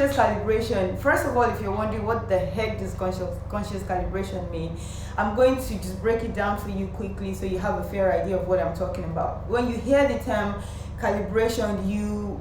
Calibration. First of all, if you're wondering what the heck does conscious calibration mean, I'm going to just break it down for you quickly so you have a fair idea of what I'm talking about. When you hear the term calibration, you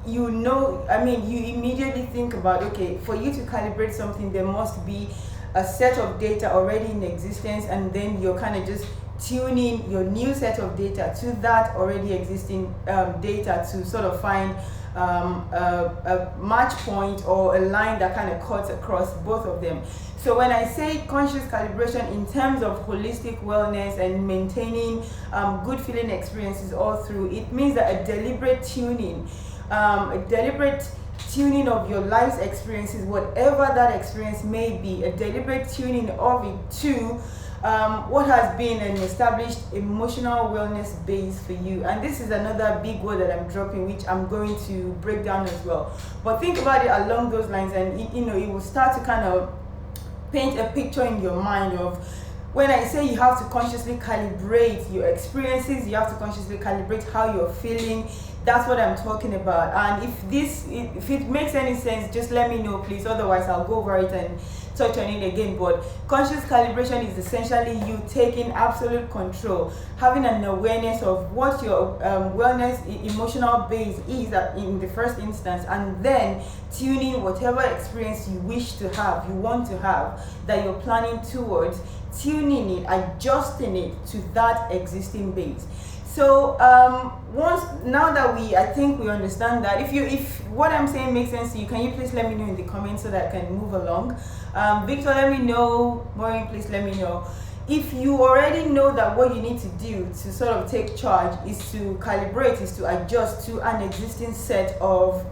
immediately think about, okay, for you to calibrate something, there must be a set of data already in existence, and then you're kind of just tuning your new set of data to that already existing data to sort of find a match point or a line that kind of cuts across both of them. So when I say conscious calibration in terms of holistic wellness and maintaining good feeling experiences all through, it means that a deliberate tuning of your life's experiences, whatever that experience may be, a deliberate tuning of it to what has been an established emotional wellness base for you. And this is another big word that I'm dropping, which I'm going to break down as well. But think about it along those lines, and it will start to kind of paint a picture in your mind of, when I say you have to consciously calibrate your experiences, you have to consciously calibrate how you're feeling. That's what I'm talking about. And if it makes any sense, just let me know, please. Otherwise, I'll go over it and touch on it again. But conscious calibration is essentially you taking absolute control, having an awareness of what your wellness emotional base is in the first instance, and then tuning whatever experience you wish to have, you want to have, that you're planning towards, tuning it, adjusting it to that existing base. So now that I think we understand that, if what I'm saying makes sense to you, can you please let me know in the comments so that I can move along? Victor, let me know. Maureen, please let me know. If you already know that what you need to do to sort of take charge is to calibrate, is to adjust to an existing set of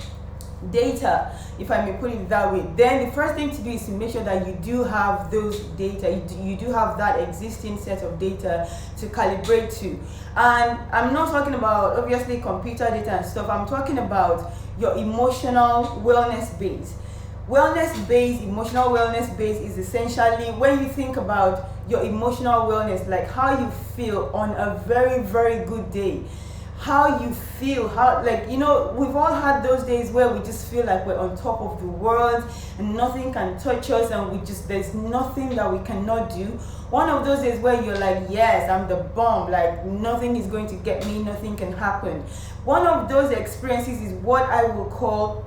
data, if I may put it that way, then the first thing to do is to make sure that you do have those data, you do have that existing set of data to calibrate to. And I'm not talking about obviously computer data and stuff, I'm talking about your emotional wellness base. Emotional wellness base is essentially when you think about your emotional wellness, like how you feel on a very, very good day. How you feel, we've all had those days where we just feel like we're on top of the world and nothing can touch us, and there's nothing that we cannot do. One of those days where you're like, yes, I'm the bomb, like nothing is going to get me, nothing can happen. One of those experiences is what I will call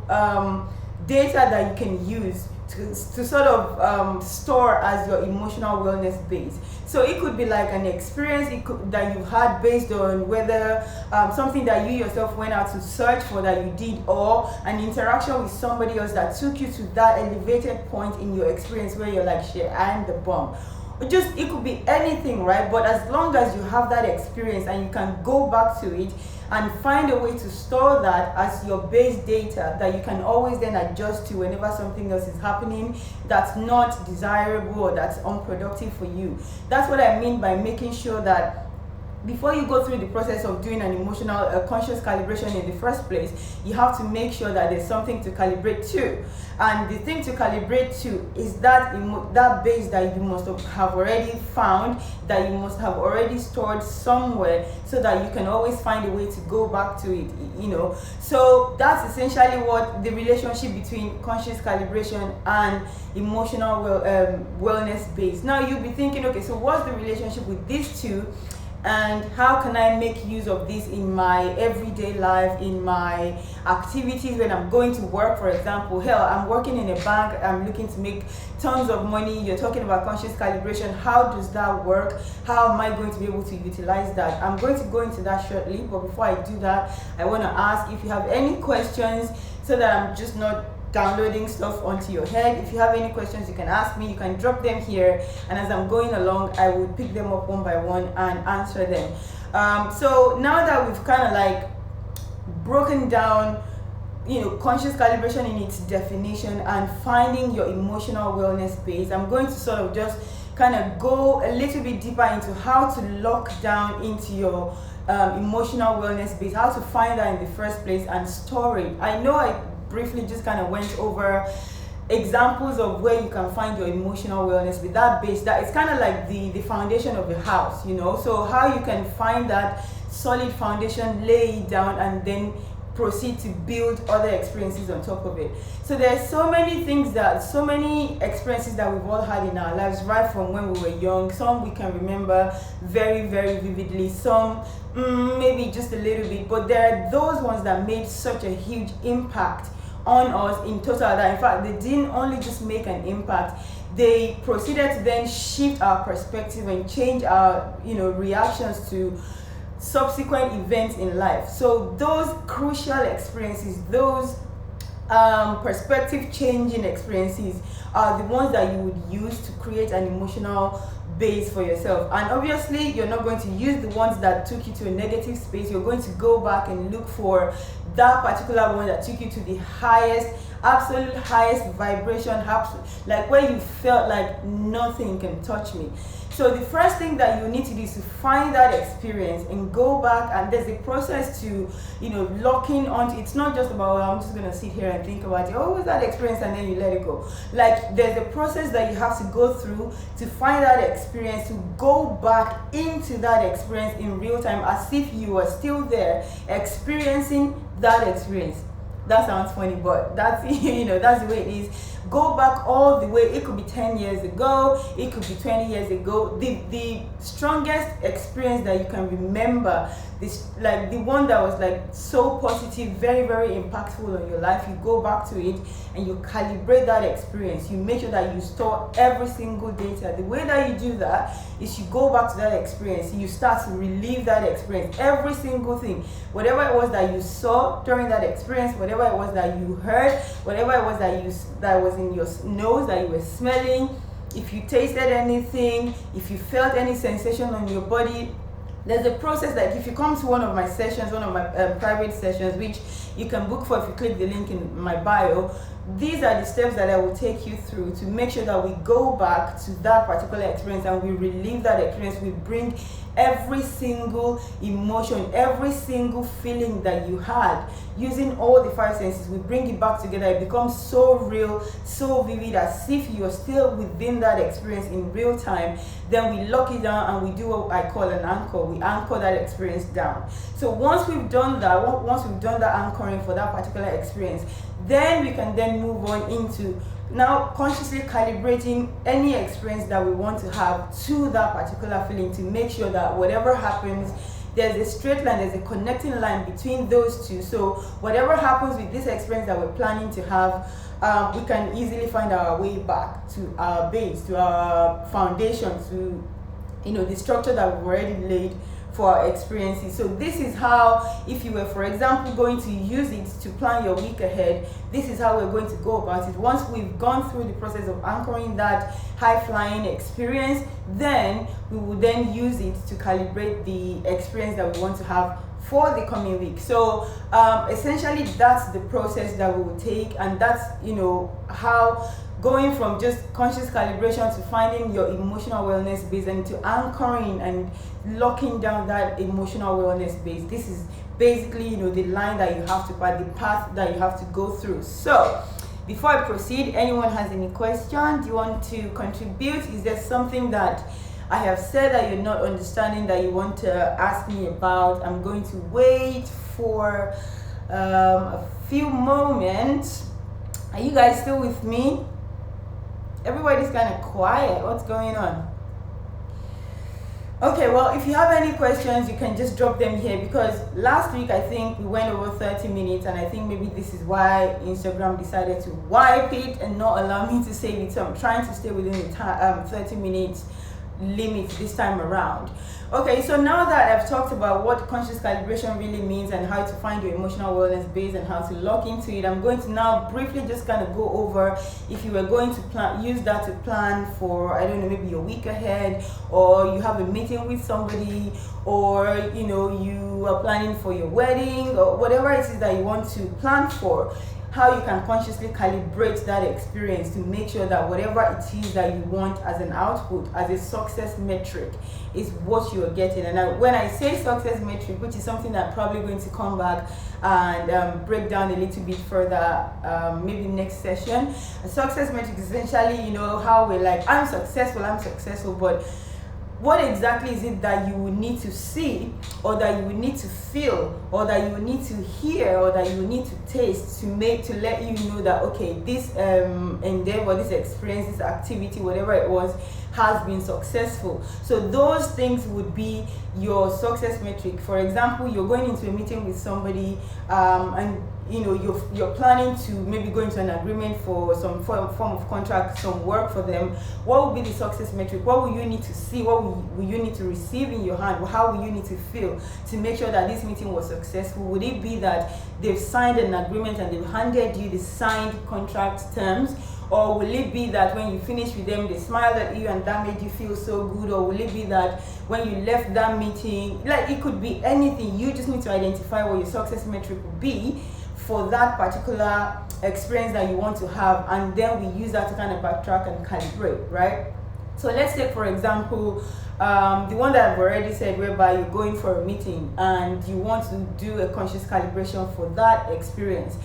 data that you can use to sort of store as your emotional wellness base. So it could be like an experience that you had based on whether something that you yourself went out to search for that you did, or an interaction with somebody else that took you to that elevated point in your experience where you're like, shit, I'm the bomb. It could be anything, right? But as long as you have that experience and you can go back to it and find a way to store that as your base data that you can always then adjust to whenever something else is happening that's not desirable or that's unproductive for you. That's what I mean by making sure that before you go through the process of doing an conscious calibration in the first place, you have to make sure that there's something to calibrate to. And the thing to calibrate to is that base that you must have already found, that you must have already stored somewhere, so that you can always find a way to go back to it, So that's essentially what the relationship between conscious calibration and emotional wellness base. Now you'll be thinking, okay, so what's the relationship with these two? And how can I make use of this in my everyday life, in my activities when I'm going to work, for example? Hell, I'm working in a bank, I'm looking to make tons of money. You're talking about conscious calibration. How does that work? How am I going to be able to utilize that? I'm going to go into that shortly, but before I do that, I want to ask if you have any questions so that I'm just not downloading stuff onto your head. If you have any questions, you can ask me, you can drop them here, and as I'm going along, I will pick them up one by one and answer them. So now that we've kind of like broken down conscious calibration in its definition and finding your emotional wellness base, I'm going to sort of just kind of go a little bit deeper into how to lock down into your emotional wellness base, how to find that in the first place and store it. I know I briefly just kind of went over examples of where you can find your emotional wellness with that base, that it's kind of like the foundation of your house, so how you can find that solid foundation, lay it down, and then proceed to build other experiences on top of it. So there's so many experiences that we've all had in our lives, right from when we were young. Some we can remember very, very vividly, some maybe just a little bit, but there are those ones that made such a huge impact on us in total that in fact they didn't only just make an impact, they proceeded to then shift our perspective and change our reactions to subsequent events in life. So those crucial experiences, those perspective changing experiences are the ones that you would use to create an emotional base for yourself. And obviously you're not going to use the ones that took you to a negative space. You're going to go back and look for that particular one that took you to the highest, absolute highest vibration, like where you felt like nothing can touch me. So the first thing that you need to do is to find that experience and go back, and there's a process to locking onto. It's not just about, I'm just gonna sit here and think about it, what was that experience, and then you let it go. Like there's a process that you have to go through to find that experience, to go back into that experience in real time as if you were still there experiencing that experience. That sounds funny, but that's that's the way it is. Go back all the way. It could be 10 years ago, it could be 20 years ago. The strongest experience that you can remember, this, like the one that was like so positive, very, very impactful on your life, you go back to it and you calibrate that experience. You make sure that you store every single data. The way that you do that is you go back to that experience, you start to relive that experience, every single thing, whatever it was that you saw during that experience, whatever it was that you heard, whatever it was that was in your nose, that you were smelling, if you tasted anything, if you felt any sensation on your body. There's a process that if you come to one of my sessions, one of my private sessions, which you can book for if you click the link in my bio, these are the steps that I will take you through to make sure that we go back to that particular experience and we relive that experience. We bring every single emotion, every single feeling that you had using all the five senses. We bring it back together. It becomes so real, so vivid, as if you're still within that experience in real time. Then we lock it down and we do what I call an anchor. We anchor that experience down. So once we've done that, anchoring for that particular experience, then we can then move on into now consciously calibrating any experience that we want to have to that particular feeling, to make sure that whatever happens, there's a straight line, there's a connecting line between those two. So whatever happens with this experience that we're planning to have, we can easily find our way back to our base, to our foundation, to the structure that we've already laid for our experiences. So this is how, if you were, for example, going to use it to plan your week ahead, this is how we're going to go about it. Once we've gone through the process of anchoring that high-flying experience, then we will then use it to calibrate the experience that we want to have for the coming week. So essentially that's the process that we will take, and that's how going from just conscious calibration to finding your emotional wellness base and to anchoring and locking down that emotional wellness base. This is basically the line that you have to the path that you have to go through. So before I proceed, anyone has any questions? Do you want to contribute? Is there something that I have said that you're not understanding that you want to ask me about? I'm going to wait for a few moments. Are you guys still with me? Everybody's kind of quiet. What's going on? Okay, well, if you have any questions, you can just drop them here, because last week I think we went over 30 minutes, and I think maybe this is why Instagram decided to wipe it and not allow me to save it. So I'm trying to stay within the 30 minutes limit this time around. Okay, so now that I've talked about what conscious calibration really means and how to find your emotional wellness base and how to lock into it, I'm going to now briefly just kind of go over, if you were going to use that to plan for, I don't know, maybe your week ahead, or you have a meeting with somebody, or you are planning for your wedding, or whatever it is that you want to plan for, how you can consciously calibrate that experience to make sure that whatever it is that you want as an output, as a success metric, is what you are getting. And when I say success metric, which is something that I'm probably going to come back and break down a little bit further, maybe next session. A success metric is essentially, how we're like, I'm successful, but what exactly is it that you will need to see, or that you will need to feel, or that you will need to hear, or that you will need to taste to let you know that, okay, this endeavor, this experience, this activity, whatever it was, has been successful. So those things would be your success metric. For example, you're going into a meeting with somebody, and you're planning to maybe go into an agreement for some form of contract, some work for them. What will be the success metric? What will you need to see? What will you need to receive in your hand? How will you need to feel to make sure that this meeting was successful? Would it be that they've signed an agreement and they've handed you the signed contract terms? Or will it be that when you finish with them, they smiled at you and that made you feel so good? Or will it be that when you left that meeting, like, it could be anything. You just need to identify what your success metric will be for that particular experience that you want to have, and then we use that to kind of backtrack and calibrate, right? So let's take, for example, the one that I've already said, whereby you're going for a meeting and you want to do a conscious calibration for that experience.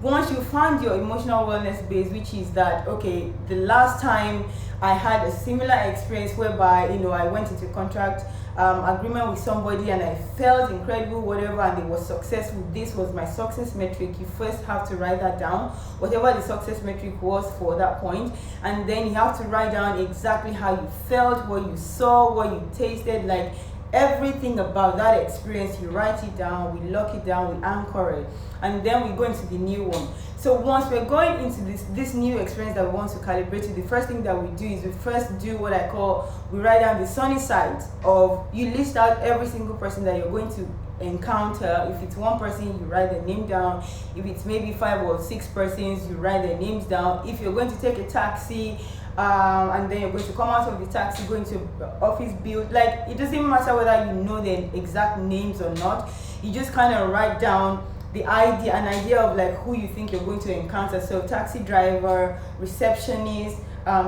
Once you find your emotional wellness base, which is that, okay, the last time I had a similar experience whereby, I went into contract agreement with somebody and I felt incredible, whatever, and it was successful. This was my success metric. You first have to write that down, whatever the success metric was for that point, and then you have to write down exactly how you felt, what you saw, what you tasted, like everything about that experience. You write it down, we lock it down, we anchor it, and then we go into the new one. So once we're going into this new experience that we want to calibrate to, the first thing that we do is we first do what I call, we write down the sunny sides of, you list out every single person that you're going to encounter. If it's one person, you write their name down. If it's maybe 5 or 6 persons, you write their names down. If you're going to take a taxi, and then you're going to come out of the taxi, go into office build, like, it doesn't matter whether you know their exact names or not. You just kind of write down an idea of like who you think you're going to encounter. So taxi driver, receptionist,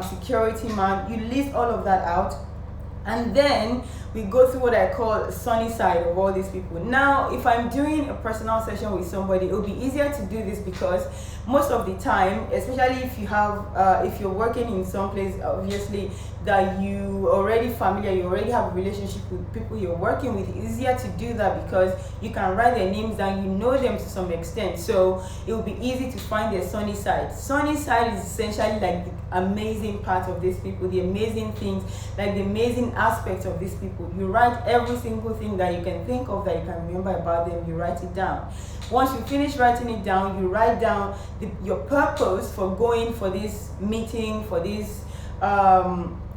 security man, you list all of that out, and then we go through what I call a sunny side of all these people. Now, if I'm doing a personal session with somebody, it'll be easier to do this because most of the time, especially if you have, if you're working in some place, obviously, that you already familiar, you already have a relationship with people you're working with, it's easier to do that because you can write their names down, you know them to some extent, so it will be easy to find their sunny side. Sunny side is essentially like the amazing part of these people, the amazing things, like the amazing aspects of these people. You write every single thing that you can think of, that you can remember about them, you write it down. Once you finish writing it down, you write down your purpose for going for this meeting, for this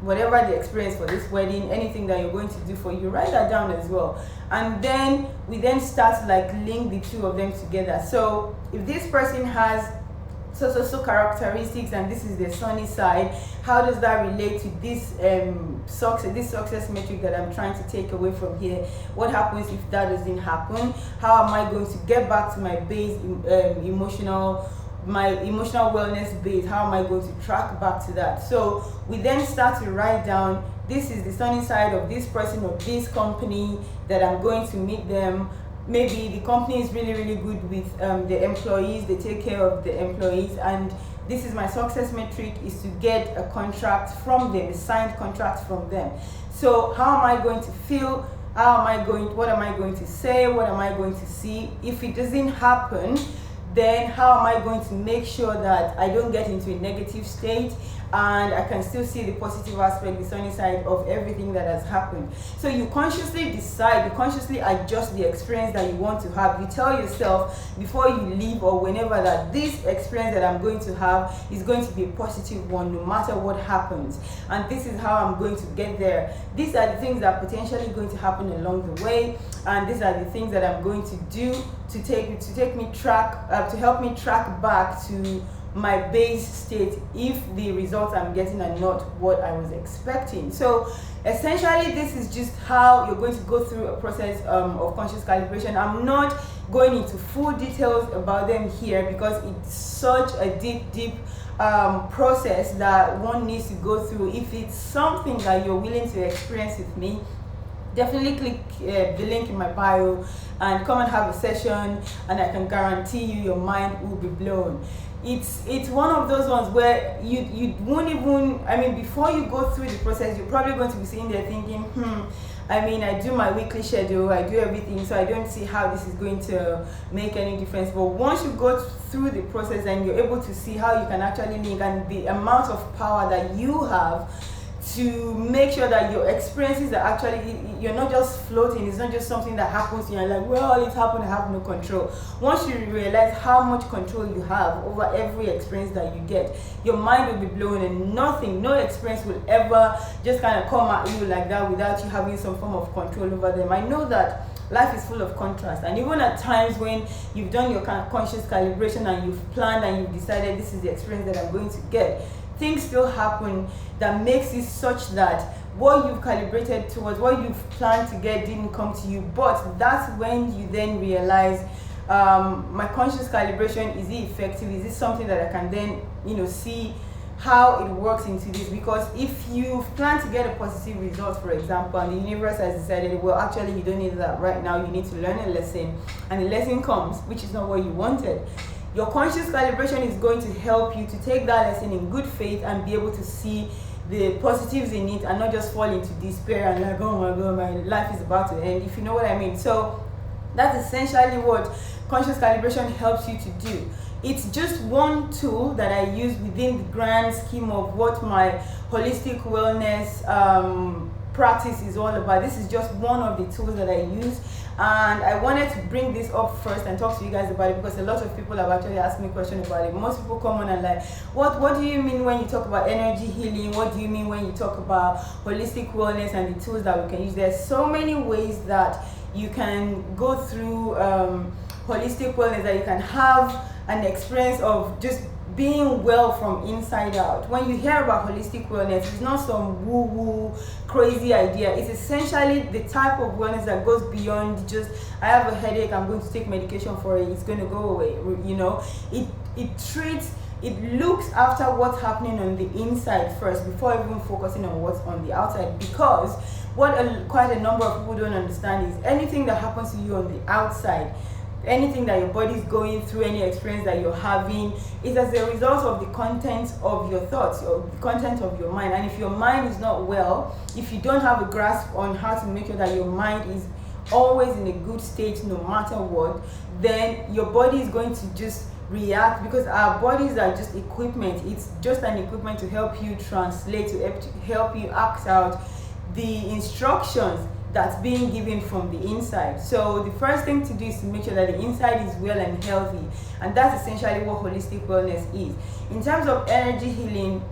whatever the experience, for this wedding, anything that you're going to do, for you write that down as well. And then we then start to like link the two of them together. So if this person has so characteristics and this is the sunny side, how does that relate to this success metric that I'm trying to take away from here? What happens if that doesn't happen? How am I going to get back to my base emotional wellness base? How am I going to track back to that? So we then start to write down, this is the sunny side of this person or this company that I'm going to meet them. Maybe the company is really, really good with the employees, they take care of the employees, and this is my success metric, is to get a contract from them, a signed contract from them. So how am I going to feel? What am I going to say? What am I going to see? If it doesn't happen, then how am I going to make sure that I don't get into a negative state and I can still see the positive aspect, the sunny side of everything that has happened? So you consciously decide, you consciously adjust the experience that you want to have. You tell yourself before you leave or whenever that this experience that I'm going to have is going to be a positive one no matter what happens. And this is how I'm going to get there. These are the things that are potentially going to happen along the way. And these are the things that I'm going to do to help me track back to my base state if the results I'm getting are not what I was expecting. So essentially, this is just how you're going to go through a process of conscious calibration. I'm not going into full details about them here because it's such a deep process that one needs to go through. If it's something that you're willing to experience with me, definitely click the link in my bio and come and have a session, and I can guarantee you your mind will be blown. it's one of those ones where you won't even, I mean, before you go through the process, you're probably going to be sitting there thinking, I mean, I do my weekly schedule, I do everything, so I don't see how this is going to make any difference. But once you go through the process and you're able to see how you can actually link, and the amount of power that you have to make sure that your experiences are actually, you're not just floating, it's not just something that happens to you and like, well, it's happened, I have no control. Once you realize how much control you have over every experience that you get, your mind will be blown, and no experience will ever just kind of come at you like that without you having some form of control over them. I know that life is full of contrast, and even at times when you've done your kind of conscious calibration and you've planned and you've decided this is the experience that I'm going to get, things still happen that makes it such that what you've calibrated towards, what you've planned to get didn't come to you. But that's when you then realize, my conscious calibration, is it effective? Is it something that I can then, see how it works into this? Because if you plan to get a positive result, for example, and the universe has decided, well, actually you don't need that right now, you need to learn a lesson, and the lesson comes, which is not what you wanted, your conscious calibration is going to help you to take that lesson in good faith and be able to see the positives in it and not just fall into despair and like, oh my god, my life is about to end, if you know what I mean. So that's essentially what conscious calibration helps you to do. It's just one tool that I use within the grand scheme of what my holistic wellness practice is all about. This is just one of the tools that I use, and I wanted to bring this up first and talk to you guys about it because a lot of people have actually asked me questions about it. Most people come on and like, what do you mean when you talk about energy healing? What do you mean when you talk about holistic wellness and the tools that we can use? There's so many ways that you can go through holistic wellness, that you can have an experience of just being well from inside out. When you hear about holistic wellness, it's not some woo-woo crazy idea. It's essentially the type of wellness that goes beyond just, I have a headache, I'm going to take medication for it, it's going to go away. It looks after what's happening on the inside first before even focusing on what's on the outside. Because what quite a number of people don't understand is anything that happens to you on the outside, anything that your body is going through, any experience that you're having, is as a result of the content of your thoughts, or the content of your mind. And if your mind is not well, if you don't have a grasp on how to make sure that your mind is always in a good state no matter what, then your body is going to just react, because our bodies are just equipment. It's just an equipment to help you translate, to help you act out the instructions that's being given from the inside. So the first thing to do is to make sure that the inside is well and healthy, and that's essentially what holistic wellness is. In terms of energy healing,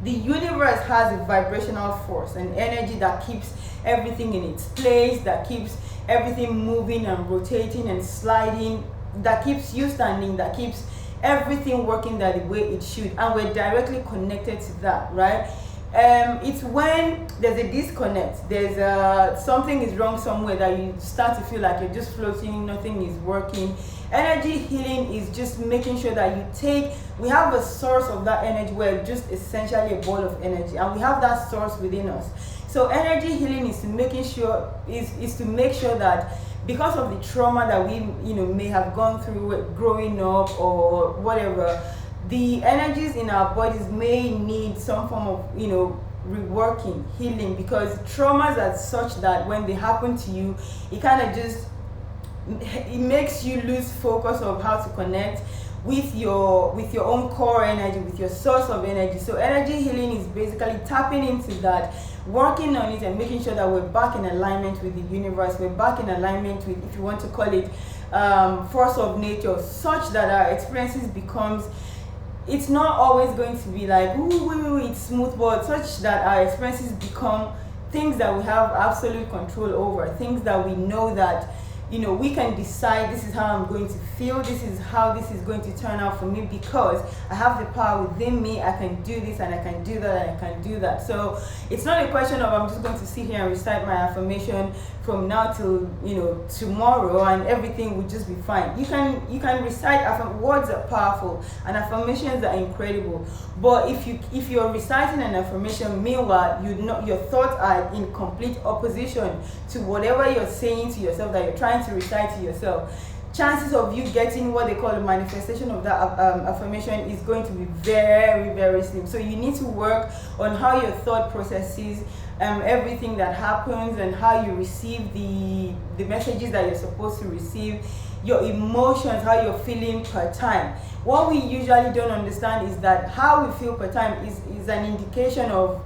the universe has a vibrational force, an energy that keeps everything in its place, that keeps everything moving and rotating and sliding, that keeps you standing, that keeps everything working the way it should, and we're directly connected to that, right? It's when there's a disconnect, there's something is wrong somewhere, that you start to feel like you're just floating, nothing is working. Energy healing is just making sure that we have a source of that energy, where just essentially a ball of energy, and we have that source within us. So energy healing is to making sure is to make sure that because of the trauma that we may have gone through growing up or whatever, the energies in our bodies may need some form of reworking, healing, because traumas are such that when they happen to you, it makes you lose focus of how to connect with your own core energy, with your source of energy. So energy healing is basically tapping into that, working on it, and making sure that we're back in alignment with the universe, we're back in alignment with, if you want to call it, force of nature, such that our experiences becomes, it's not always going to be like, ooh, it's smooth, but such that our experiences become things that we have absolute control over, things that we know that, we can decide, this is how I'm going to feel, this is how this is going to turn out for me, because I have the power within me. I can do this, and I can do that, and I can do that. So it's not a question of I'm just going to sit here and recite my affirmation from now till tomorrow and everything will just be fine. You can recite words are powerful and affirmations are incredible, but if you're reciting an affirmation, meanwhile your thoughts are in complete opposition to whatever you're saying to yourself, that you're trying to recite to yourself, chances of you getting what they call a manifestation of that affirmation is going to be very, very slim. So you need to work on how your thought processes everything that happens, and how you receive the messages that you're supposed to receive, your emotions, how you're feeling per time. What we usually don't understand is that how we feel per time is an indication of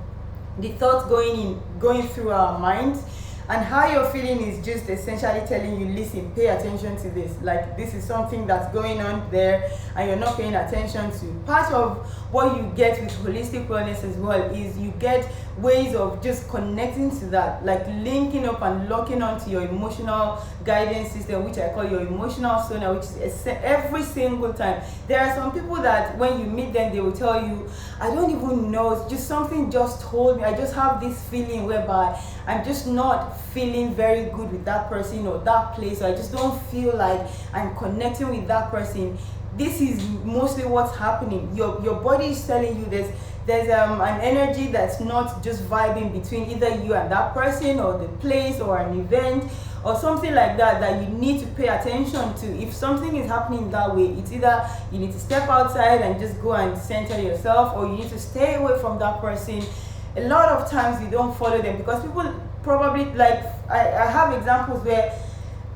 the thoughts going through our minds. And how you're feeling is just essentially telling you, listen, pay attention to this. Like, this is something that's going on there and you're not paying attention to. Part of what you get with holistic wellness as well is you get ways of just connecting to that, like linking up and locking onto your emotional guidance system, which I call your emotional sonar, which is every single time. There are some people that when you meet them, they will tell you, I don't even know, it's just something just told me, I just have this feeling whereby I'm just not feeling very good with that person or that place, or I just don't feel like I'm connecting with that person. This is mostly what's happening. Your body is telling you there's an energy that's not just vibing between either you and that person or the place or an event or something like that you need to pay attention to. If something is happening that way, it's either you need to step outside and just go and center yourself, or you need to stay away from that person. A lot of times you don't follow them because people probably, like, I have examples where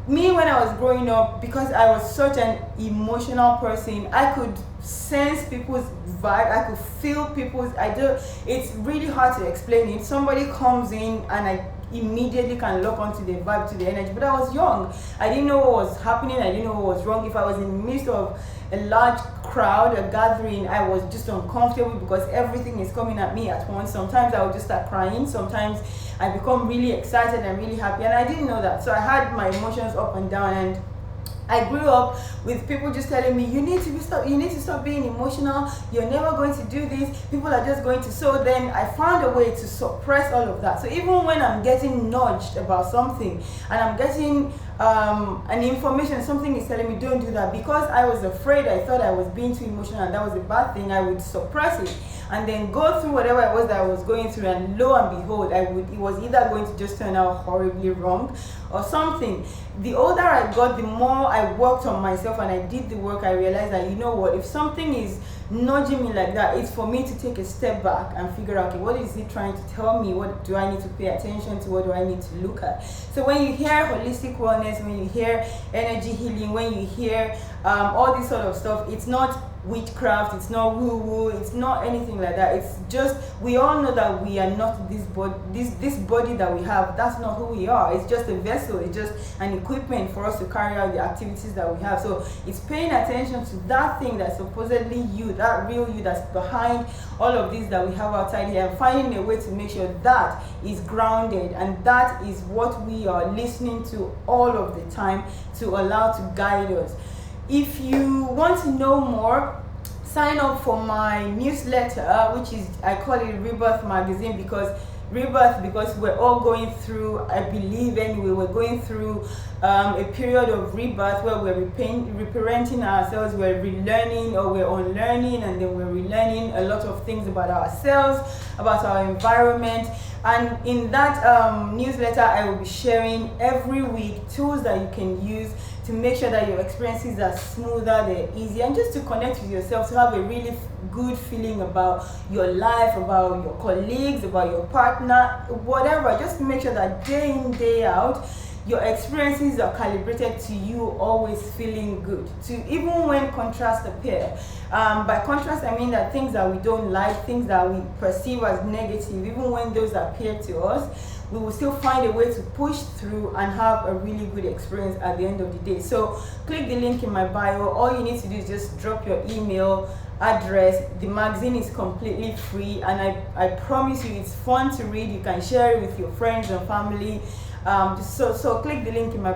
me, when I was growing up, because I was such an emotional person, I could sense people's vibe, I could feel people's, it's really hard to explain it. Somebody comes in and I immediately can lock onto the vibe, to the energy. But I was young, I didn't know what was happening, I didn't know what was wrong. If I was in the midst of a large crowd, a gathering, I was just uncomfortable because everything is coming at me at once. Sometimes I would just start crying, sometimes I become really excited and really happy, and I didn't know that. So I had my emotions up and down, and I grew up with people just telling me, you need to stop being emotional, you're never going to do this, people are just going to. So then I found a way to suppress all of that. So even when I'm getting nudged about something and I'm getting an information, something is telling me don't do that, because I was afraid, I thought I was being too emotional and that was a bad thing, I would suppress it and then go through whatever it was that I was going through, and lo and behold, it was either going to just turn out horribly wrong or something. The older I got, the more I worked on myself and I did the work, I realized that, you know what, if something is nudging me like that, it's for me to take a step back and figure out, okay, what is it trying to tell me? What do I need to pay attention to? What do I need to look at? So when you hear holistic wellness, when you hear energy healing, when you hear all this sort of stuff, it's not witchcraft, it's not woo-woo, it's not anything like that. It's just, we all know that we are not this body that we have. That's not who we are. It's just a vessel, it's just an equipment for us to carry out the activities that we have. So it's paying attention to that thing that's supposedly you, that real you that's behind all of this that we have outside here, and finding a way to make sure that is grounded, and that is what we are listening to all of the time to allow to guide us. If you want to know more, sign up for my newsletter, which is, I call it Rebirth Magazine, because we're all going through, I believe anyway, we're going through a period of rebirth where we're reparenting ourselves, we're relearning or we're unlearning, and then we're relearning a lot of things about ourselves, about our environment. And in that newsletter, I will be sharing every week tools that you can use to make sure that your experiences are smoother, they're easier, and just to connect with yourself, to have a really good feeling about your life, about your colleagues, about your partner, whatever. Just to make sure that day in, day out, your experiences are calibrated to you always feeling good, to even when contrasts appear. By contrast, I mean that things that we don't like, things that we perceive as negative, even when those appear to us, we will still find a way to push through and have a really good experience at the end of the day. So click the link in my bio. All you need to do is just drop your email address. The magazine is completely free, and I promise you it's fun to read. You can share it with your friends and family. So click the link in my